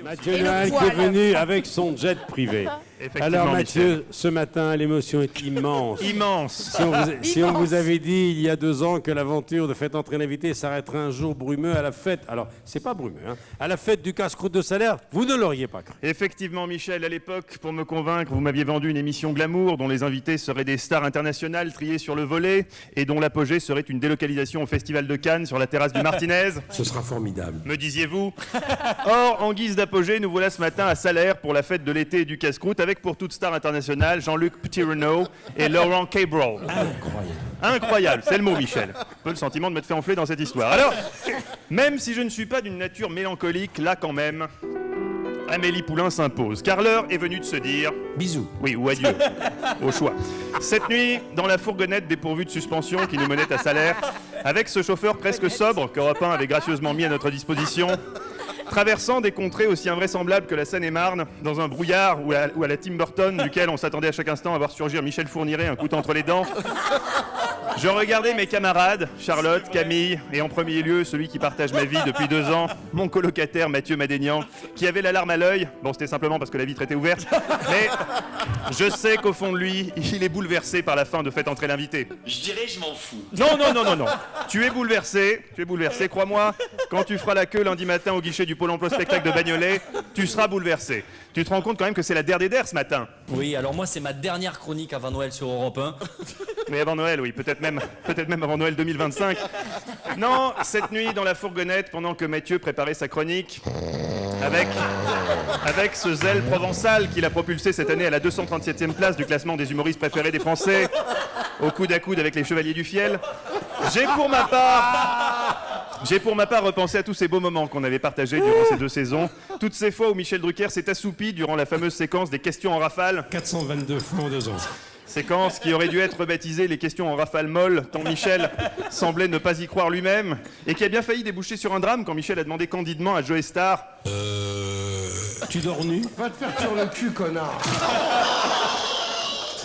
Mathieu Noël qui est venu avec son jet privé. Alors Mathieu, ce matin, l'émotion est immense. Immense. Si on vous avait dit il y a 2 ans que l'aventure de Faites entrer l'invité s'arrêterait un jour brumeux à la fête, alors c'est pas brumeux, hein, à la fête du casse-croûte de Salaire, vous ne l'auriez pas cru. Effectivement, Michel, à l'époque, pour me convaincre, vous m'aviez vendu une émission glamour dont les invités seraient des stars internationales triées sur le volet et dont l'apogée serait une délocalisation au Festival de Cannes sur la terrasse du Martinez. Ce sera formidable. Me disiez-vous. Or, en guise d'apogée, nous voilà ce matin à Salaire pour la fête de l'été et du casse-croûte avec pour toute star internationale Jean-Luc Petit-Renaud et Laurent Cabral. Incroyable. Incroyable, c'est le mot, Michel. Un peu le sentiment de m'être fait enfler dans cette histoire. Alors, même si je ne suis pas d'une nature mélancolique, là quand même, Amélie Poulain s'impose. Car l'heure est venue de se dire... Bisous. Oui, ou adieu, au choix. Cette nuit, dans la fourgonnette dépourvue de suspension qui nous menait à Salaire, avec ce chauffeur presque sobre qu'Europe 1 avait gracieusement mis à notre disposition, traversant des contrées aussi invraisemblables que la Seine-et-Marne, dans un brouillard ou à la Tim Burton, duquel on s'attendait à chaque instant à voir surgir Michel Fourniret, un couteau entre les dents, je regardais mes camarades, Charlotte, Camille, et en premier lieu, celui qui partage ma vie depuis 2 ans, mon colocataire Mathieu Madénian, qui avait la larme à l'œil. Bon, c'était simplement parce que la vitre était ouverte, mais je sais qu'au fond de lui, il est bouleversé par la fin de Faites entrer l'invité. Je dirais je m'en fous. Non. Tu es bouleversé, crois-moi. Quand tu feras la queue lundi matin au guichet du Pôle emploi spectacle de Bagnolet, tu seras bouleversé. Tu te rends compte quand même que c'est la der des der ce matin. Oui, alors moi c'est ma dernière chronique avant Noël sur Europe 1. Mais avant Noël, oui, peut-être même avant Noël 2025. Non, cette nuit dans la fourgonnette, pendant que Mathieu préparait sa chronique, avec ce zèle provençal qu'il a propulsé cette année à la 237e place du classement des humoristes préférés des Français, au coude à coude avec les Chevaliers du Fiel, j'ai pour ma part repensé à tous ces beaux moments qu'on avait partagés durant ces 2 saisons, toutes ces fois où Michel Drucker s'est assoupi durant la fameuse séquence des questions en rafale. 422 fois en 2 ans. Séquence qui aurait dû être baptisée les questions en rafale molle, tant Michel semblait ne pas y croire lui-même, et qui a bien failli déboucher sur un drame quand Michel a demandé candidement à Joe Star Tu dors nu? Va te faire sur le cul, connard.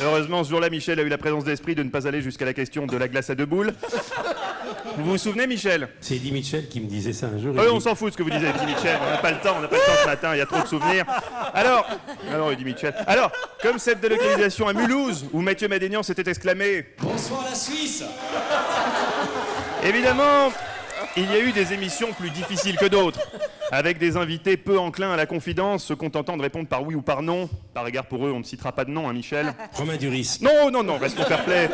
Heureusement, ce jour-là, Michel a eu la présence d'esprit de ne pas aller jusqu'à la question de la glace à 2 boules. Vous vous souvenez, Michel? C'est Eddie Mitchell qui me disait ça un jour. On s'en fout de ce que vous disiez, Eddie Mitchell. On n'a pas le temps ce matin, il y a trop de souvenirs. Alors, Eddie Mitchell. Alors, comme cette délocalisation à Mulhouse, où Mathieu Madénian s'était exclamé « Bonsoir la Suisse !» Évidemment, il y a eu des émissions plus difficiles que d'autres, avec des invités peu enclins à la confidence, se contentant de répondre par oui ou par non. Par égard pour eux, on ne citera pas de nom, hein, Michel. Romain Duris. Non, restons fair play.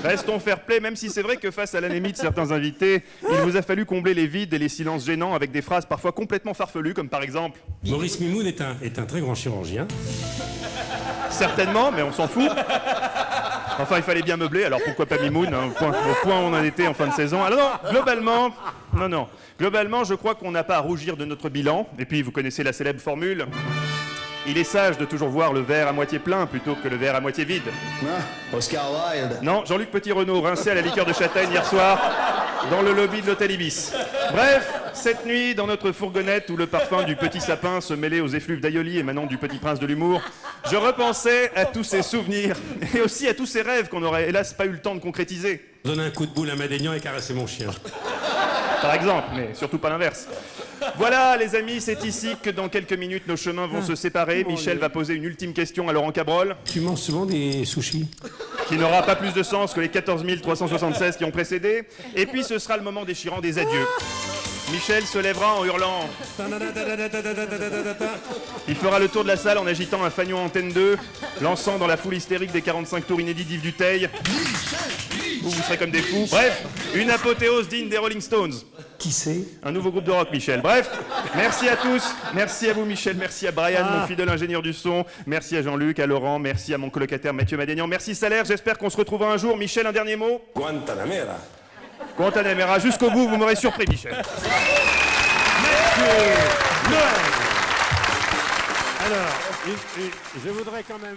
Restons fair play, même si c'est vrai que face à l'anémie de certains invités, il vous a fallu combler les vides et les silences gênants avec des phrases parfois complètement farfelues, comme par exemple... Maurice Mimoun est un très grand chirurgien. Certainement, mais on s'en fout. Enfin, il fallait bien meubler, alors pourquoi pas Mimoun, hein, au point où on en était en fin de saison. Alors globalement, je crois qu'on n'a pas à rougir de notre bilan. Et puis, vous connaissez la célèbre formule. Il est sage de toujours voir le verre à moitié plein plutôt que le verre à moitié vide. Ah, Oscar Wilde. Non, Jean-Luc Petit-Renaud, rincé à la liqueur de châtaigne hier soir, dans le lobby de l'hôtel Ibis. Bref, cette nuit, dans notre fourgonnette où le parfum du petit sapin se mêlait aux effluves d'aïoli émanant du Petit Prince de l'humour, je repensais à tous ces souvenirs et aussi à tous ces rêves qu'on n'aurait hélas pas eu le temps de concrétiser. Donner un coup de boule à Madénian et caresser mon chien. Par exemple, mais surtout pas l'inverse. Voilà, les amis, c'est ici que dans quelques minutes, nos chemins vont se séparer. Michel va poser une ultime question à Laurent Cabrol. Tu manges souvent des sushis? Qui n'aura pas plus de sens que les 14 376 qui ont précédé. Et puis, ce sera le moment déchirant des adieux. Michel se lèvera en hurlant. Il fera le tour de la salle en agitant un fanion Antenne 2, lançant dans la foule hystérique des 45 tours inédits d'Yves Duteil. Vous serez comme des fous. Bref, une apothéose digne des Rolling Stones. Qui c'est? Un nouveau groupe de rock, Michel. Bref, merci à tous. Merci à vous, Michel. Merci à Brian, mon fidèle ingénieur du son. Merci à Jean-Luc, à Laurent. Merci à mon colocataire Mathieu Madénian. Merci Salaire. J'espère qu'on se retrouvera un jour. Michel, un dernier mot? Guantanamera. Guantanamera. Jusqu'au bout, vous m'aurez surpris, Michel. Mathieu Noël. Alors, je voudrais quand même...